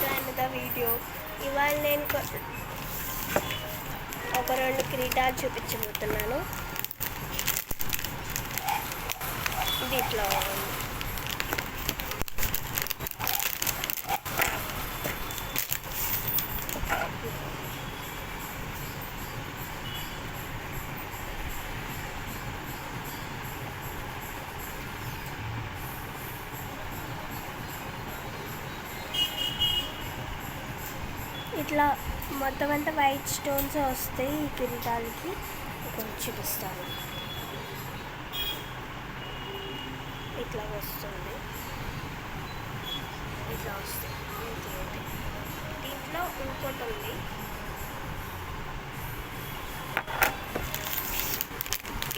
Back to another video. ఇవాళ నేను ఒక 2 కిరీటాలు చూపించబోతున్నాను. ఇది ఇట్లా ఉంది. ఇట్లా మొత్తం అంతా వైట్ స్టోన్స్ వస్తాయి. ఈ కిరీటాలకి కొంచెం చూపిస్తాను. ఇట్లా వస్తుంది, ఇట్లా వస్తుంది. దీంట్లో ఇంకోటి ఉంది.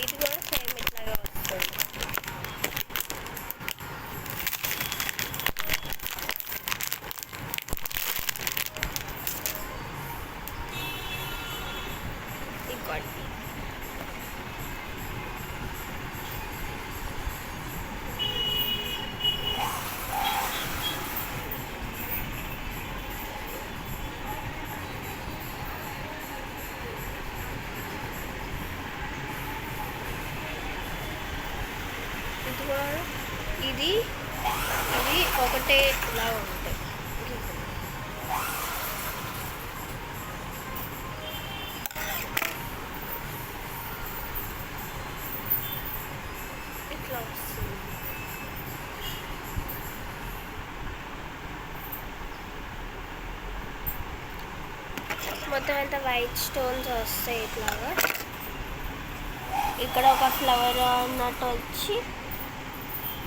ఇది కూడా సేమ్ ఇట్లాగా వస్తుంది. ఇంకోటి ఇది ఒకటే ఇలా ఉంటాయి. ఇట్లా వస్తుంది. మొత్తం అంతా వైట్ స్టోన్స్ వస్తాయి. ఇట్లాగా ఇక్కడ ఒక ఫ్లవర్ అన్నట్టు వచ్చి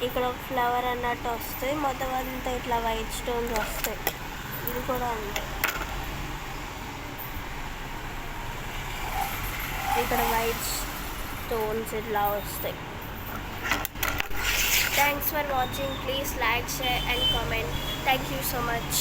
ఇక్కడ ఒక ఫ్లవర్ అన్నట్టు వస్తాయి. మొత్తం అంతా ఇట్లా వైట్ స్టోన్స్ వస్తాయి. ఇది కూడా అంతే. ఇక్కడ వైట్ స్టోన్స్ ఇట్లా వస్తాయి. Thanks for watching. Please like, share and comment. Thank you so much.